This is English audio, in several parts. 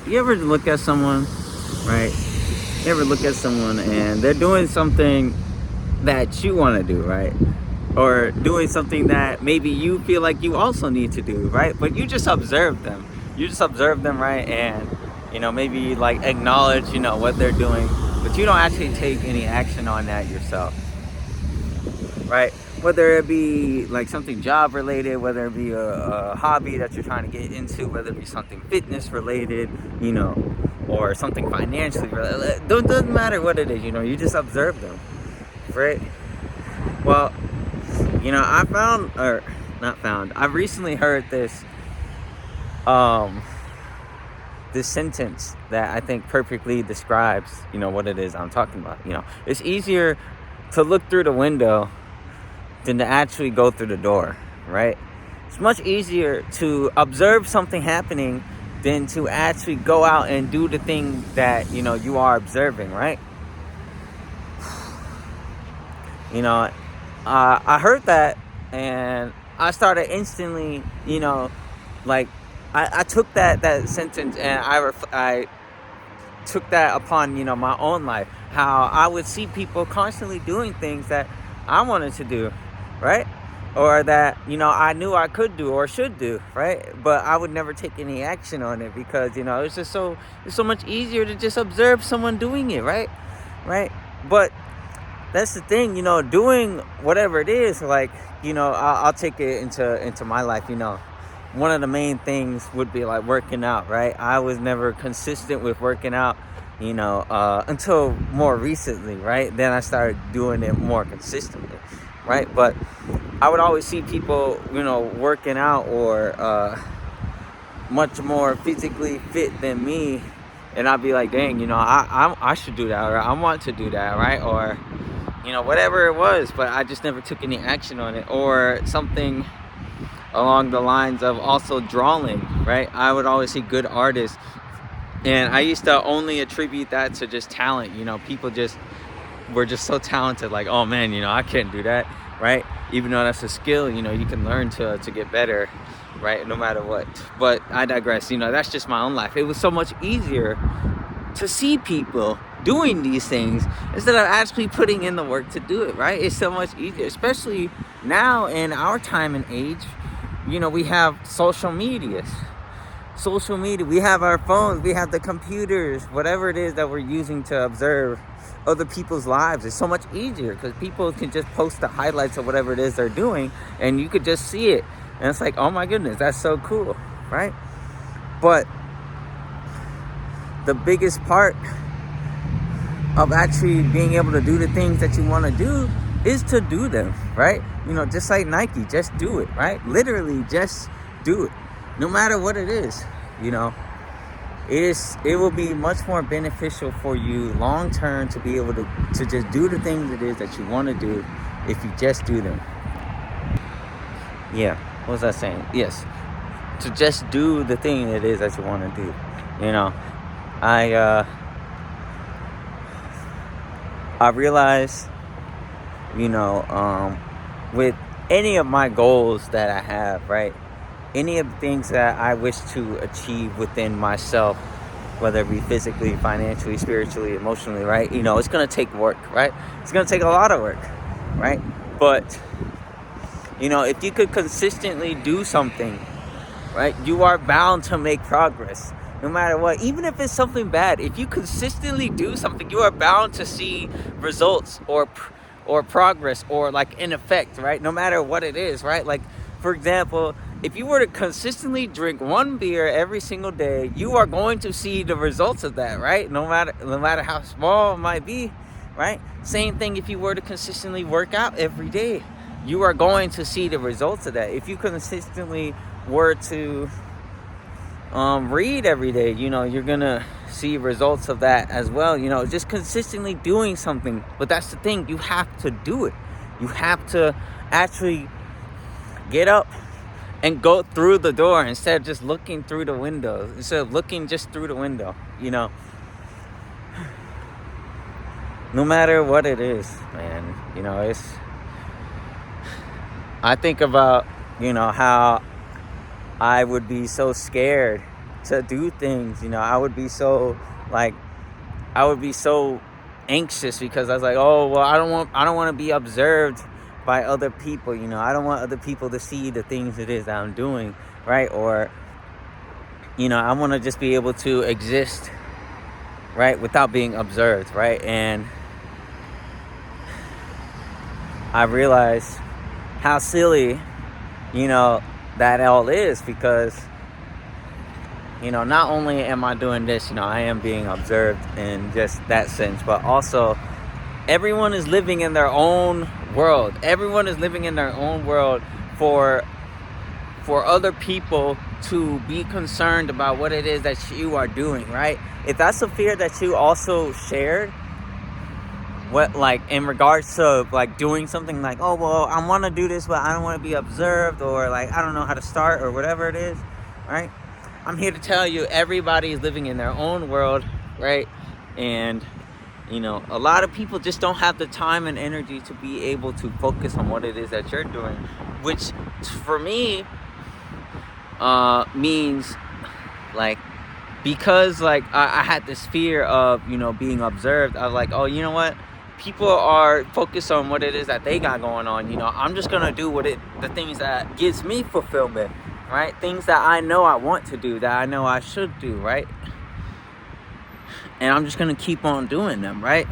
you ever look at someone, right? You ever look at someone and they're doing something that you want to do, right? Or doing something that maybe you feel like you also need to do, right? But you just observe them. You just observe them, right? And, maybe like acknowledge, what they're doing, but you don't actually take any action on that yourself, right? Whether it be like something job related, whether it be a hobby that you're trying to get into, whether it be something fitness related, or something financially related. Doesn't matter what it is, you just observe them, right? Well, I found, or not found, I've recently heard this sentence that I think perfectly describes, what it is I'm talking about. It's easier to look through the window than to actually go through the door, right? It's much easier to observe something happening than to actually go out and do the thing that, you are observing, right? I heard that and I started instantly, like I took that sentence and I took that upon, my own life, how I would see people constantly doing things that I wanted to do, right? Or that, I knew I could do or should do, right? But I would never take any action on it because, it's so much easier to just observe someone doing it, right? But that's the thing, doing whatever it is, like, I'll take it into my life, one of the main things would be like working out, right? I was never consistent with working out, until more recently, right? Then I started doing it more consistently, right? But I would always see people, working out or much more physically fit than me, and I'd be like, dang, I should do that, or I want to do that, right? Or whatever it was, but I just never took any action on it. Or something along the lines of also drawing, right? I would always see good artists, and I used to only attribute that to just talent. People just were just so talented, like, oh man, I can't do that, right? Even though that's a skill, you can learn to get better, right? No matter what. But I digress. That's just my own life. It was so much easier to see people doing these things instead of actually putting in the work to do it, right? It's so much easier, especially now in our time and age. We have social media, we have our phones, we have the computers, whatever it is that we're using to observe other people's lives. It's so much easier because people can just post the highlights of whatever it is they're doing and you could just see it, and it's like, oh my goodness, that's so cool, right? But the biggest part of actually being able to do the things that you want to do is to do them, right? Just like Nike, just do it, right? Literally just do it, no matter what it is. It will be much more beneficial for you long term to be able to just do the things it is that you want to do if you just do them. Yeah, what was I saying? Yes, to just do the thing it is that you want to do. I realize, with any of my goals that I have, right? Any of the things that I wish to achieve within myself, whether it be physically, financially, spiritually, emotionally, right? It's going to take work, right? It's going to take a lot of work, right? But, if you could consistently do something, right, you are bound to make progress. No matter what, even if it's something bad, if you consistently do something, you are bound to see results or progress or like an effect, right? No matter what it is, right? Like, for example, if you were to consistently drink one beer every single day, you are going to see the results of that, right? No matter how small it might be, right? Same thing if you were to consistently work out every day, you are going to see the results of that. If you consistently were to read every day, you're gonna see results of that as well. Just consistently doing something. But that's the thing, you have to do it. You have to actually get up and go through the door instead of just looking through the window, instead of looking just through the window. No matter what it is, man, it's, I think about how I would be so scared to do things. I would be so like I would be so anxious because I was like, oh well, I don't want to be observed by other people. I don't want other people to see the things it is that I'm doing, right? Or I want to just be able to exist, right, without being observed, right? And I realized how silly, that all is, because not only am I doing this, I am being observed in just that sense, but also everyone is living in their own world. Everyone is living in their own world for other people to be concerned about what it is that you are doing, right? If that's a fear that you also shared, what, like, in regards to like doing something, like, oh well, I want to do this but I don't want to be observed, or like I don't know how to start, or whatever it is, right? I'm here to tell you, everybody is living in their own world, right? And a lot of people just don't have the time and energy to be able to focus on what it is that you're doing, which for me means, like, because like I had this fear of being observed. I was like, oh, you know what, people are focused on what it is that they got going on. I'm just gonna do the things that gives me fulfillment, right? Things that I know I want to do, that I know I should do, right? And I'm just gonna keep on doing them, right?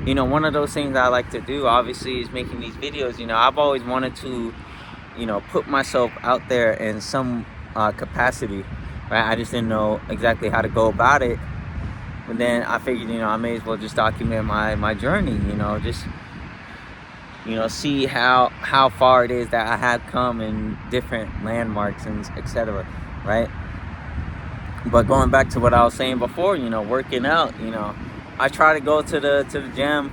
One of those things I like to do, obviously, is making these videos. I've always wanted to put myself out there in some capacity, right? I just didn't know exactly how to go about it. But then I figured, I may as well just document my journey, just see how far it is that I have come in different landmarks and etc., right? But going back to what I was saying before, working out, I try to go to the gym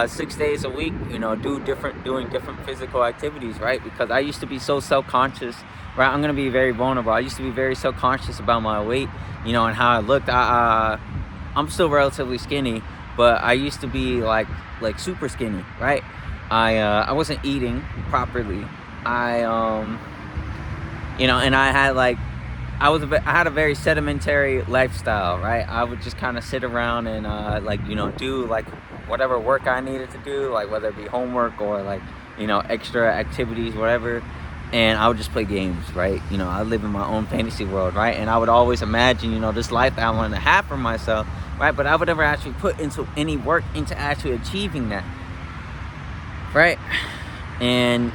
6 days a week, doing different physical activities, right? Because I used to be so self-conscious, right? I'm gonna be very vulnerable. I used to be very self-conscious about my weight, and how I looked. I'm still relatively skinny, but I used to be like super skinny, right? I wasn't eating properly. And I had I had a very sedimentary lifestyle, right? I would just kind of sit around and do like whatever work I needed to do, like whether it be homework or like extra activities, whatever. And I would just play games, right? I live in my own fantasy world, right? And I would always imagine this life that I wanted to have for myself, right? But I would never actually put into any work into actually achieving that, right? And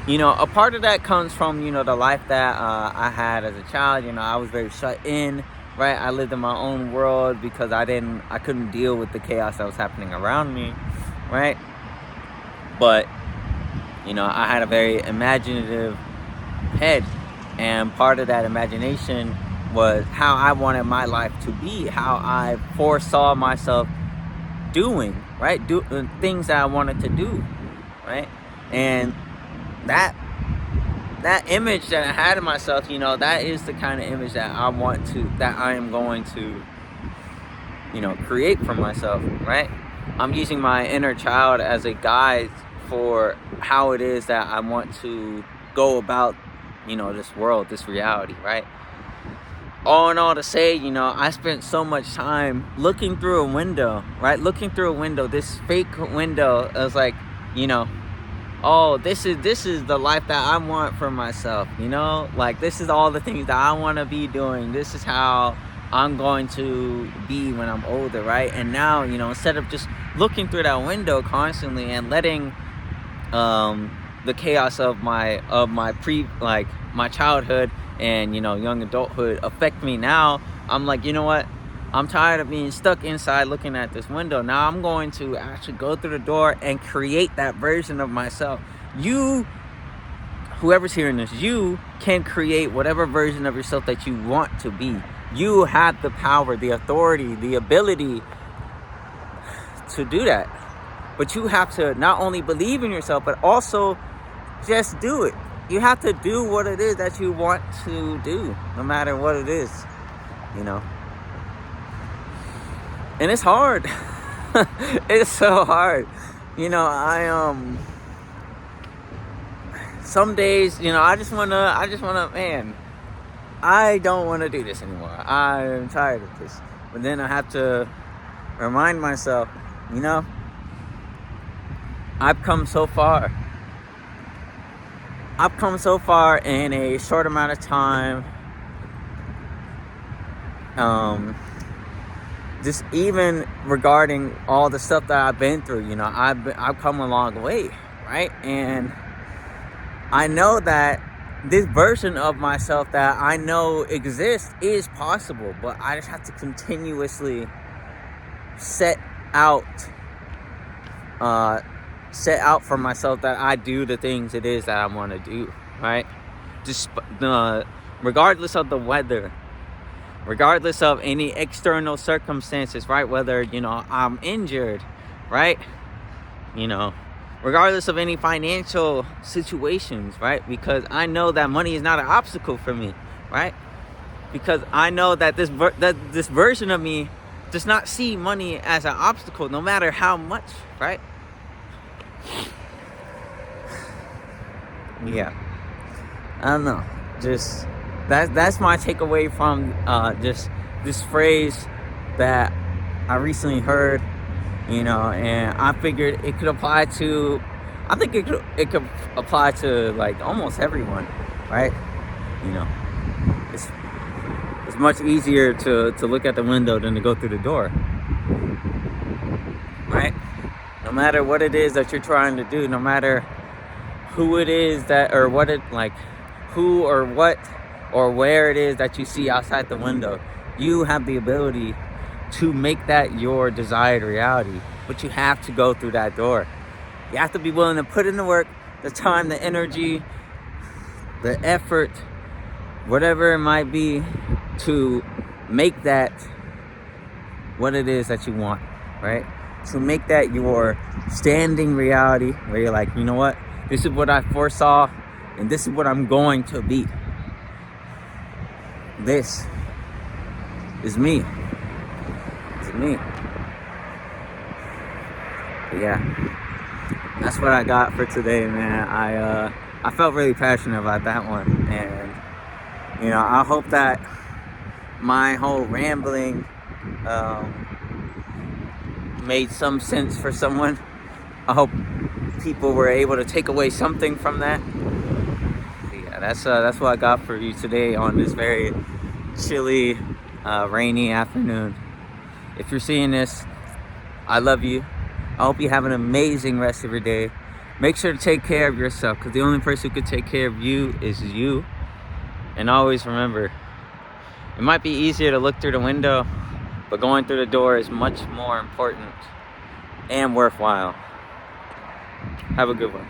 a part of that comes from the life that I had as a child. I was very shut in, right? I lived in my own world because I couldn't deal with the chaos that was happening around me, right? But I had a very imaginative head, and part of that imagination was how I wanted my life to be, how I foresaw myself doing, right? Things that I wanted to do, right? And that image that I had of myself, that is the kind of image that I am going to, create for myself, right? I'm using my inner child as a guide for how it is that I want to go about, this world, this reality, right? All in all, to say, I spent so much time looking through a window, right? Looking through a window, this fake window. I was like, oh, this is the life that I want for myself, like this is all the things that I want to be doing. This is how I'm going to be when I'm older, right? And now, instead of just looking through that window constantly and letting the chaos of my my childhood and young adulthood affect me, now I'm like, you know what, I'm tired of being stuck inside looking at this window. Now I'm going to actually go through the door and create that version of myself. Whoever's hearing this, you can create whatever version of yourself that you want to be. You have the power, the authority, the ability to do that. But you have to not only believe in yourself, but also just do it. You have to do what it is that you want to do, no matter what it is, And it's hard. It's so hard. Some days, I just wanna, man, I don't want to do this anymore. I'm tired of this. But then I have to remind myself, you know, I've come so far. I've come so far in a short amount of time. Just even regarding all the stuff that I've been through, you know, I've come a long way, right? And I know that this version of myself that I know exists is possible, but I just have to continuously set out for myself that I do the things it is that I want to do, right? Just regardless of the weather, regardless of any external circumstances, right? Whether, you know, I'm injured, right? You know, regardless of any financial situations, right? Because I know that money is not an obstacle for me, right? Because I know that this version of me does not see money as an obstacle, no matter how much, right? Yeah, I don't know. Just that's my takeaway from just this phrase that I recently heard, you know, and I figured it could apply to. I think it could apply to like almost everyone, right? You know, it's much easier to look at the window than to go through the door, right? No matter what it is that you're trying to do, no matter who it is that, or what it, like, who or what or where it is that you see outside the window, you have the ability to make that your desired reality. But you have to go through that door. You have to be willing to put in the work, the time, the energy, the effort, whatever it might be, to make that what it is that you want, right? To make that your standing reality, where you're like, you know what? This is what I foresaw, and this is what I'm going to be. This is me. It's me. But yeah, that's what I got for today, man. I felt really passionate about that one, and you know, I hope that my whole rambling made some sense for someone. I hope people were able to take away something from that. Yeah, that's what I got for you today on this very chilly, rainy afternoon. If you're seeing this, I love you. I hope you have an amazing rest of your day. Make sure to take care of yourself, because the only person who can take care of you is you. And always remember, it might be easier to look through the window, but going through the door is much more important and worthwhile. Have a good one.